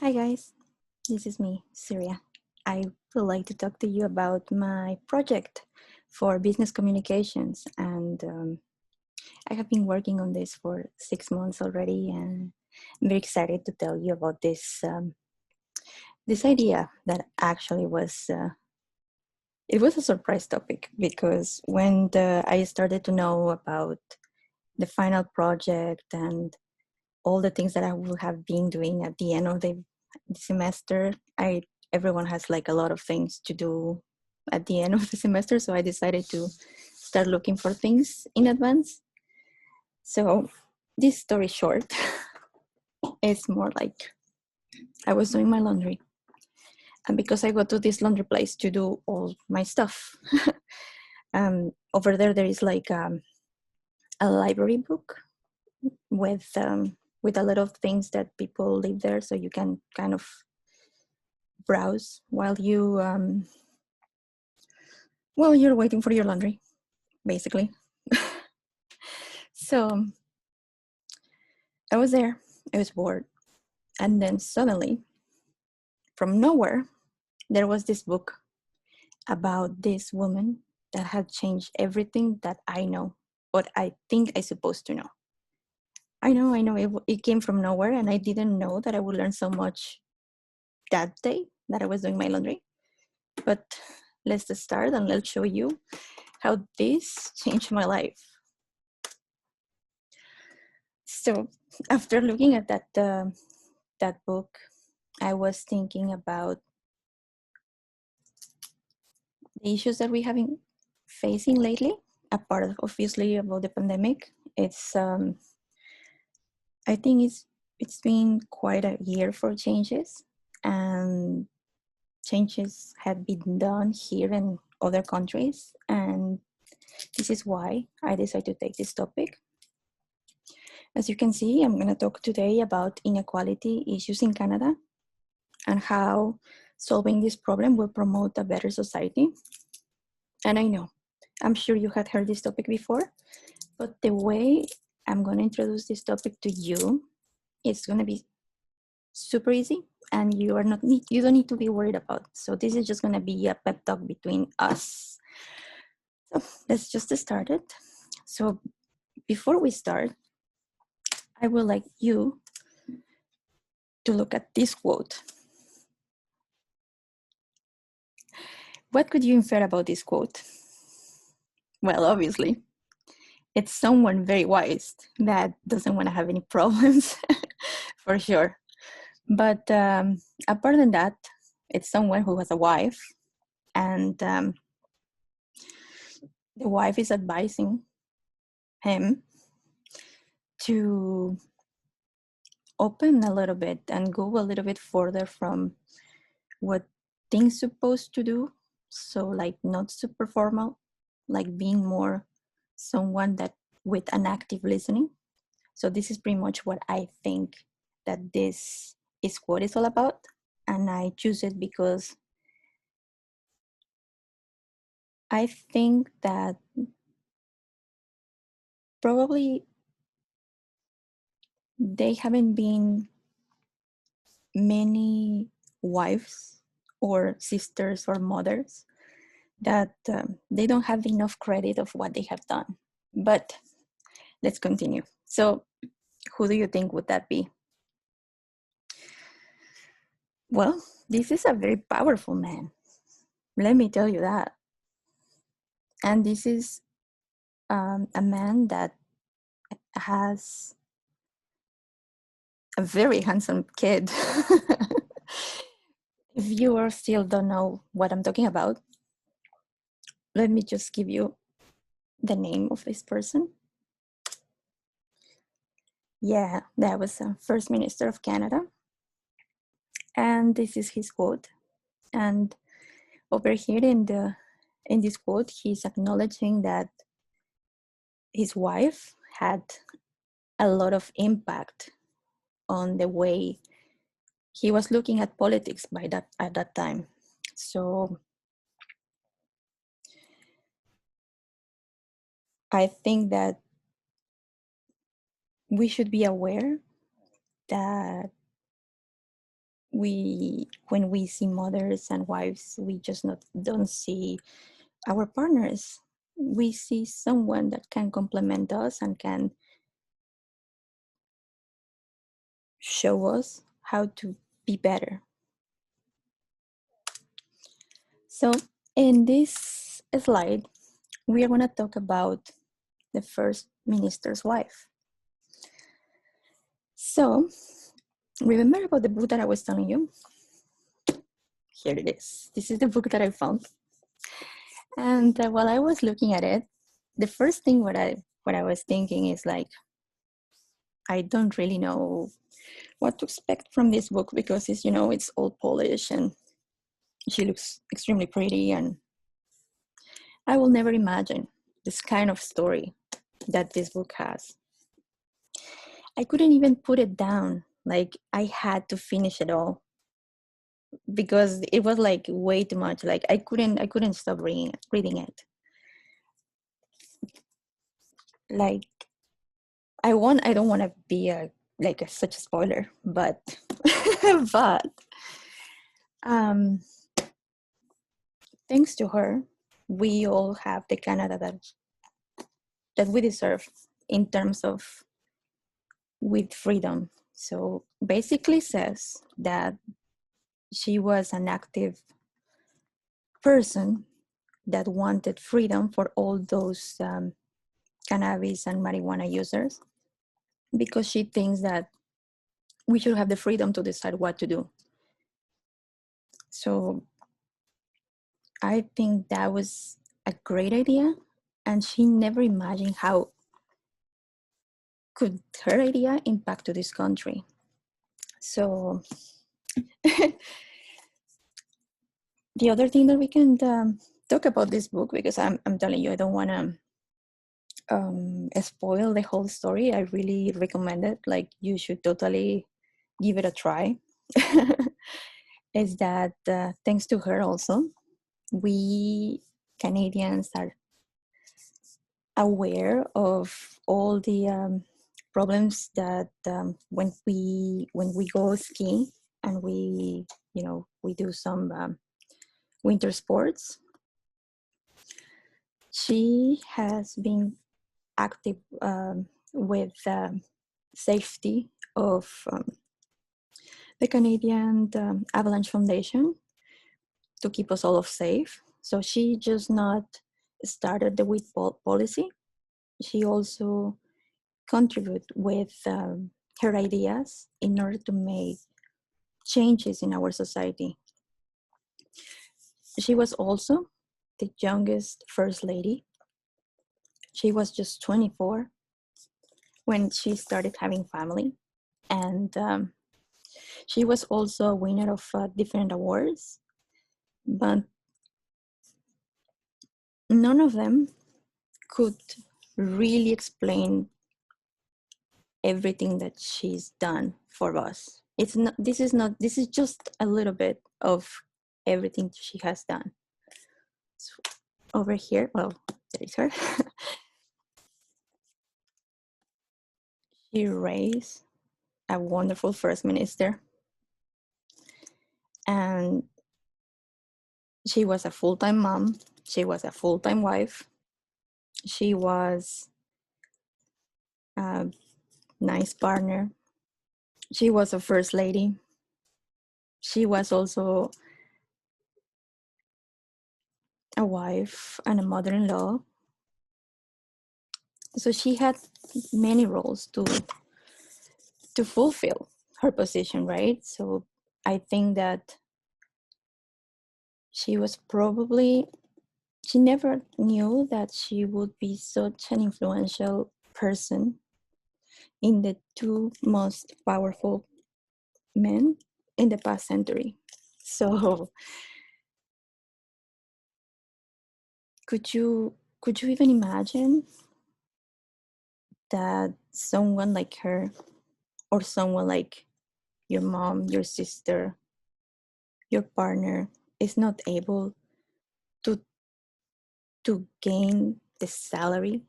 Hi guys, this is me, Syria. I would like to talk to you about my project for business communications, and I have been working on this for 6 months already, and I'm very excited to tell you about this idea that actually was it was a surprise topic because when I started to know about the final project and all the things that I will have been doing at the end of the semester. Everyone has like a lot of things to do at the end of the semester, so I decided to start looking for things in advance. So this story short is more like I was doing my laundry, and because I go to this laundry place to do all my stuff, over there is like a library book with a lot of things that people leave there, so you can kind of browse while you're waiting for your laundry, basically. So I was there, I was bored, and then suddenly, from nowhere, there was this book about this woman that had changed everything that I know, what I think I'm supposed to know. I know, it came from nowhere, and I didn't know that I would learn so much that day that I was doing my laundry. But let's just start and let's show you how this changed my life. So after looking at that book, I was thinking about the issues that we have been facing lately, apart of obviously about the pandemic. I think it's been quite a year for changes, and changes have been done here in other countries, and this is why I decided to take this topic. As you can see, I'm going to talk today about inequality issues in Canada and how solving this problem will promote a better society. And I know, I'm sure you had heard this topic before, but the way I'm going to introduce this topic to you, it's going to be super easy, and you don't need to be worried about. So this is just going to be a pep talk between us. So let's just start it. So before we start, I would like you to look at this quote. What could you infer about this quote? Well, obviously, it's someone very wise that doesn't want to have any problems, for sure. But apart than that, it's someone who has a wife, and the wife is advising him to open a little bit and go a little bit further from what things supposed to do. So like not super formal, like being more someone that with an active listening. So this is pretty much what I think that this is what it's all about. And I choose it because I think that probably they haven't been many wives or sisters or mothers that they don't have enough credit of what they have done. But let's continue. So who do you think would that be? Well, this is a very powerful man. Let me tell you that. And this is a man that has a very handsome kid. If you are still don't know what I'm talking about, let me just give you the name of this person. Yeah, that was the First Minister of Canada. And this is his quote. And over here in this quote, he's acknowledging that his wife had a lot of impact on the way he was looking at politics at that time. So I think that we should be aware that when we see mothers and wives, we just not don't see our partners. We see someone that can complement us and can show us how to be better. So in this slide, we are going to talk about the first minister's wife. So remember about the book that I was telling you? Here it is. This is the book that I found. And while I was looking at it, the first thing what I was thinking is like, I don't really know what to expect from this book because it's, you know, it's all Polish and she looks extremely pretty, and I will never imagine this kind of story that this book has. I couldn't even put it down. Like I had to finish it all because it was like way too much. Like I couldn't stop reading it. Like I don't want to be such a spoiler, but but thanks to her, we all have the Canada that we deserve in terms of with freedom. So basically says that she was an active person that wanted freedom for all those cannabis and marijuana users, because she thinks that we should have the freedom to decide what to do. So I think that was a great idea, and she never imagined how could her idea impact to this country. So the other thing that we can talk about this book, because I'm telling you, I don't want to spoil the whole story. I really recommend it. Like you should totally give it a try. Is that thanks to her also, we Canadians are aware of all the problems that when we go skiing and we we do some winter sports. She has been active with safety of the Canadian Avalanche Foundation to keep us all safe. So she just not started the WIT policy. She also contribute with her ideas in order to make changes in our society. She was also the youngest first lady. She was just 24 when she started having family, and she was also a winner of different awards, but none of them could really explain everything that she's done for us. It's not this is just a little bit of everything she has done. So over here, well, there is her. She raised a wonderful first minister, and she was a full-time mom. She was a full-time wife. She was a nice partner. She was a first lady. She was also a wife and a mother-in-law. So she had many roles to fulfill her position, right? So I think that she never knew that she would be such an influential person in the two most powerful men in the past century. So could you even imagine that someone like her, or someone like your mom, your sister, your partner, is not able to gain the salary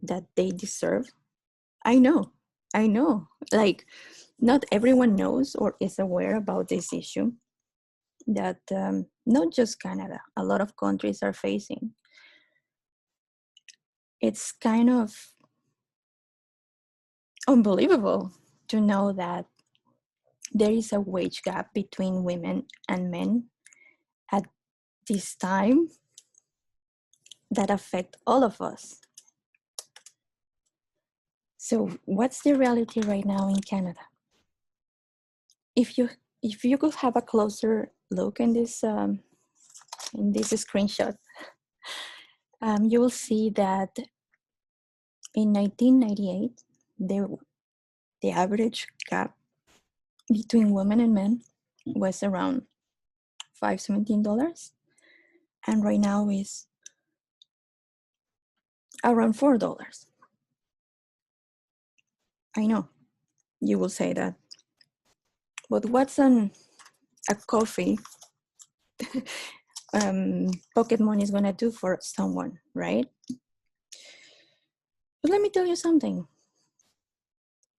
that they deserve? I know I know, like, not everyone knows or is aware about this issue that not just Canada, a lot of countries are facing. It's kind of unbelievable to know that there is a wage gap between women and men at this time that affect all of us. So what's the reality right now in Canada? If you could have a closer look in this screenshot, you will see that in 1998, the average gap between women and men was around $517, and right now is around $4. I know you will say that, but what's a coffee pocket money is gonna do for someone, right? But let me tell you something.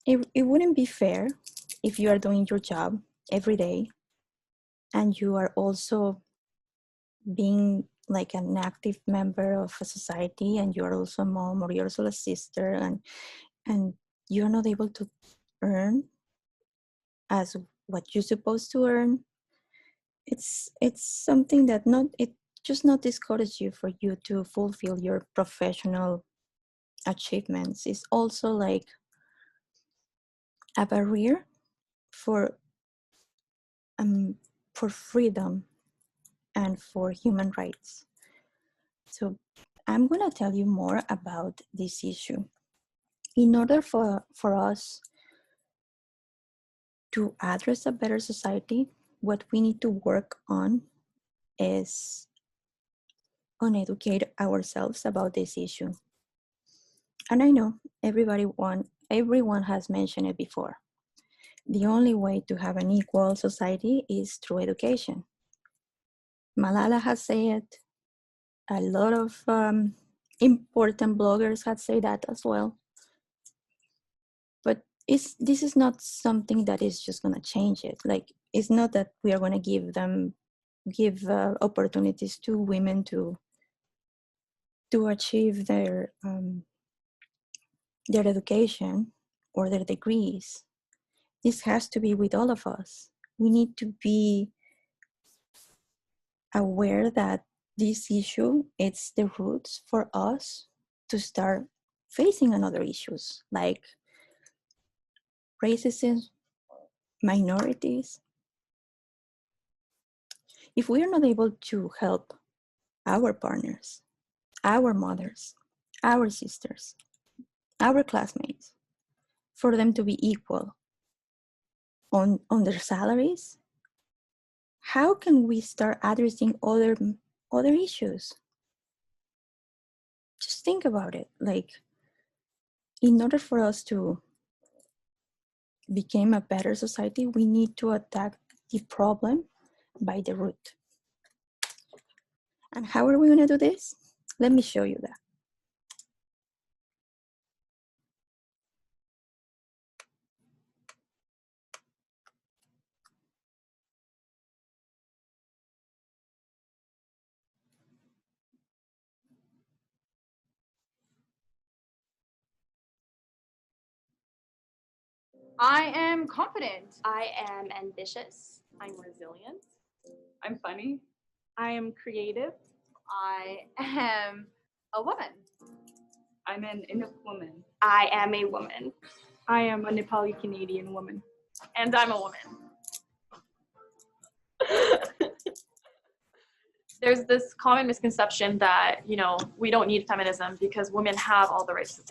It wouldn't be fair if you are doing your job every day and you are also being like an active member of a society, and you're also a mom, or you're also a sister, and you're not able to earn as what you're supposed to earn. It's something that it just not discourages you for you to fulfill your professional achievements. It's also like a barrier for for freedom and for human rights. So I'm going to tell you more about this issue. In order for us to address a better society, what we need to work on is on educate ourselves about this issue. And I know everyone has mentioned it before. The only way to have an equal society is through education. Malala has said it. A lot of important bloggers have said that as well. But this is not something that is just going to change it. Like, it's not that we are going to give opportunities to women to achieve their education or their degrees. This has to be with all of us. We need to be aware that this issue, it's the roots for us to start facing another issues like racism, minorities. If we are not able to help our partners, our mothers, our sisters, our classmates, for them to be equal on their salaries, how can we start addressing other issues? Just think about it. Like, in order for us to become a better society, we need to attack the problem by the root. And how are we going to do this? Let me show you that. I am confident. I am ambitious. I'm resilient. I'm funny. I am creative. I am a woman. I'm an Inuk woman. I am a woman. I am a Nepali Canadian woman. And I'm a woman. There's this common misconception that, we don't need feminism because women have all the rights that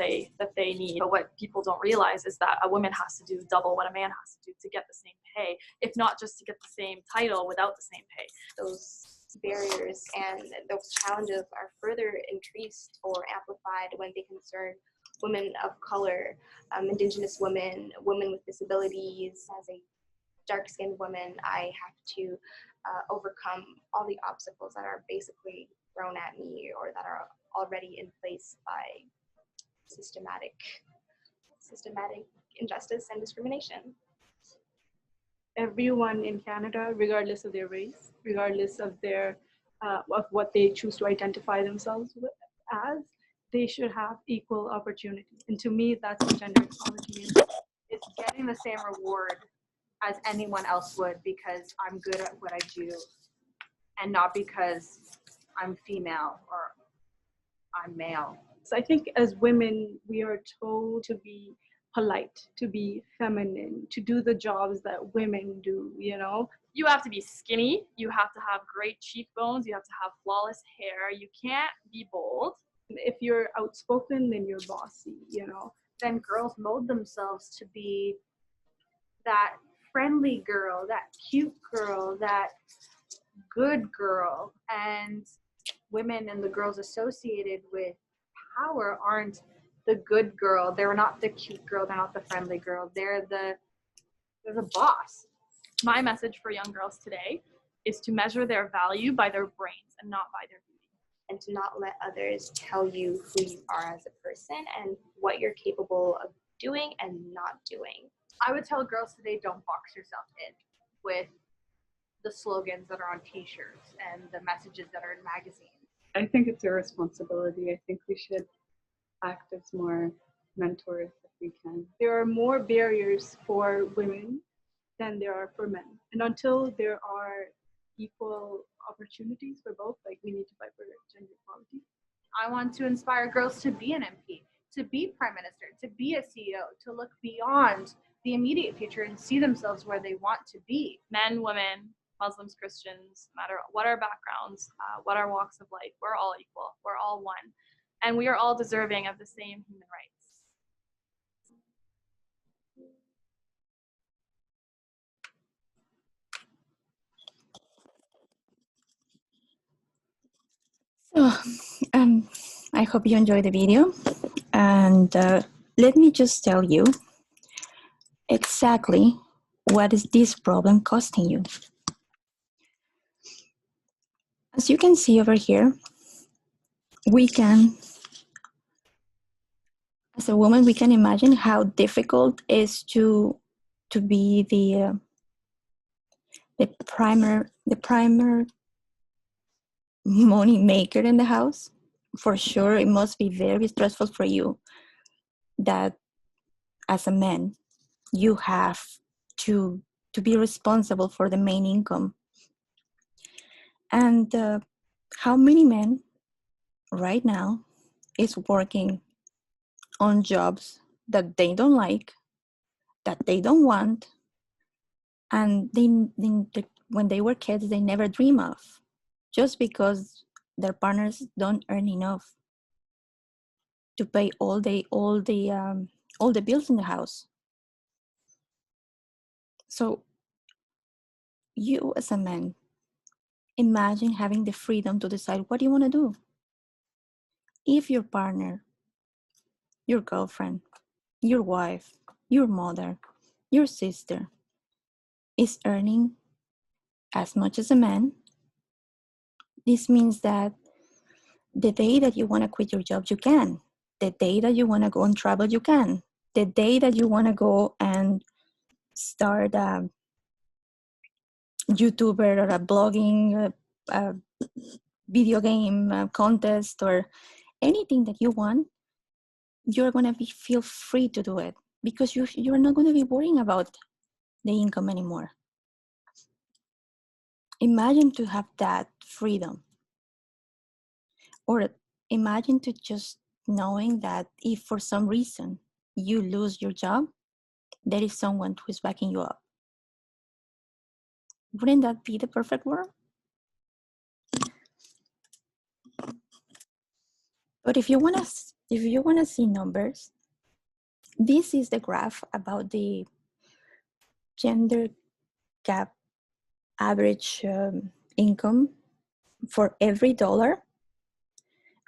they need. But what people don't realize is that a woman has to do double what a man has to do to get the same pay, if not just to get the same title without the same pay. Those barriers and those challenges are further increased or amplified when they concern women of color, Indigenous women, women with disabilities. As a dark-skinned woman, I have to overcome all the obstacles that are basically thrown at me or that are already in place by systematic systematic injustice and discrimination. Everyone in Canada, regardless of their race, regardless of their of what they choose to identify themselves as, they should have equal opportunity. And to me, that's what gender equality is. It's getting the same reward as anyone else would because I'm good at what I do and not because I'm female or I'm male. So I think as women, we are told to be polite, to be feminine, to do the jobs that women do, you know? You have to be skinny. You have to have great cheekbones. You have to have flawless hair. You can't be bold. If you're outspoken, then you're bossy, you know? Then girls mold themselves to be that friendly girl, that cute girl, that good girl. And women and the girls associated with power aren't the good girl. They're not the cute girl. They're not the friendly girl. They're the boss. My message for young girls today is to measure their value by their brains and not by their beauty. And to not let others tell you who you are as a person and what you're capable of doing and not doing. I would tell girls today, don't box yourself in with the slogans that are on t-shirts and the messages that are in magazines. I think it's a responsibility. I think we should act as more mentors if we can. There are more barriers for women than there are for men. And until there are equal opportunities for both, like we need to fight for gender equality. I want to inspire girls to be an MP, to be prime minister, to be a CEO, to look beyond the immediate future and see themselves where they want to be. Men, women, Muslims, Christians, no matter what our backgrounds, what our walks of life, we're all equal. We're all one. And we are all deserving of the same human rights. So, I hope you enjoyed the video. And let me just tell you exactly what is this problem costing you. As you can see over here, as a woman, we can imagine how difficult it is to be the primer money maker in the house. For sure, it must be very stressful for you that as a man, you have to be responsible for the main income. And how many men right now is working on jobs that they don't like, that they don't want, and when they were kids, they never dream of, just because their partners don't earn enough to pay all the bills in the house. So you as a man, imagine having the freedom to decide what you want to do. If your partner, your girlfriend, your wife, your mother, your sister is earning as much as a man, this means that the day that you want to quit your job, you can. The day that you want to go and travel, you can. The day that you want to go and start a YouTuber or a blogging, a video game contest, or anything that you want, you're going to feel free to do it because you're not going to be worrying about the income anymore. Imagine to have that freedom. Or imagine to just knowing that if for some reason you lose your job, there is someone who is backing you up. Wouldn't that be the perfect world? But if you wanna see numbers, this is the graph about the gender gap average income. For every dollar,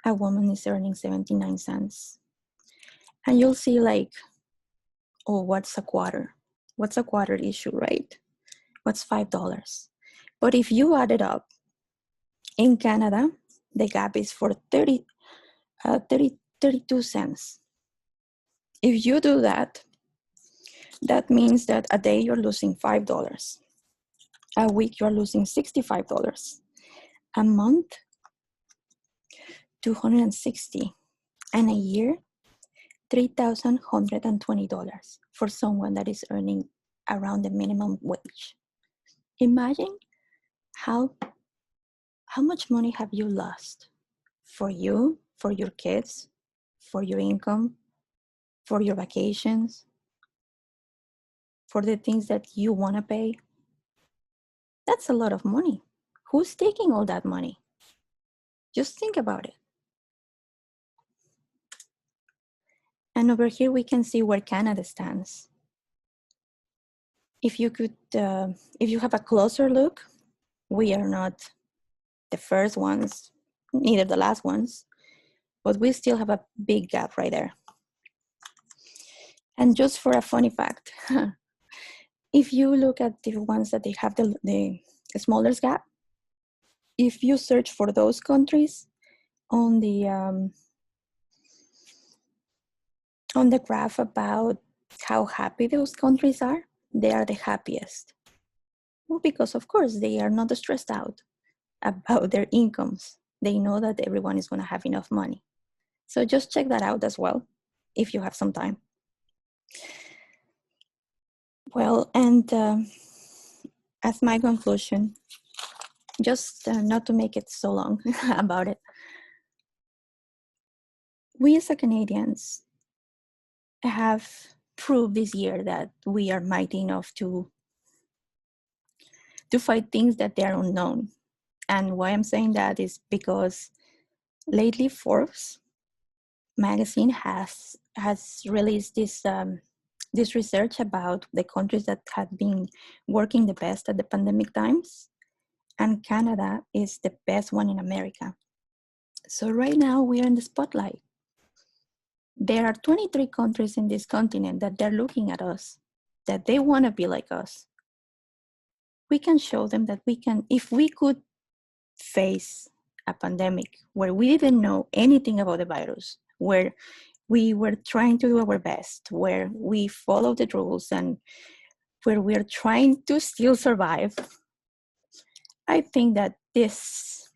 a woman is earning 79 cents. And you'll see like, oh, what's a quarter? What's a quarter issue, right? What's $5? But if you add it up, in Canada, the gap is for 32 cents. If you do that, that means that a day you're losing $5. A week you're losing $65. A month, $260. And a year, $3,120 for someone that is earning around the minimum wage. Imagine how much money have you lost for you, for your kids, for your income, for your vacations, for the things that you want to pay. That's a lot of money. Who's taking all that money? Just think about it. And over here, we can see where Canada stands. If you have a closer look, we are not the first ones, neither the last ones, but we still have a big gap right there. And just for a funny fact, if you look at the ones that they have the smallest gap, if you search for those countries on the graph about how happy those countries are, they are the happiest. Well, because of course they are not stressed out about their incomes. They know that everyone is going to have enough money. So just check that out as well, if you have some time. Well, and as my conclusion, just not to make it so long about it, we as Canadians have proved this year that we are mighty enough to fight things that they are unknown. And why I'm saying that is because lately Forbes magazine has released this research about the countries that had been working the best at the pandemic times, and Canada is the best one in America. So right now we are in the spotlight. There are 23 countries in this continent that they're looking at us, that they want to be like us. We can show them that we can, if we could face a pandemic where we didn't know anything about the virus, where we were trying to do our best, where we follow the rules, and where we're trying to still survive, I think that this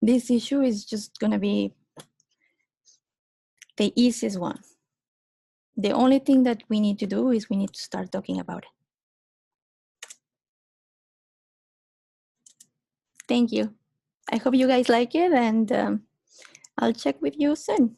issue is just going to be the easiest one. The only thing that we need to do is we need to start talking about it. Thank you. I hope you guys like it, and I'll check with you soon.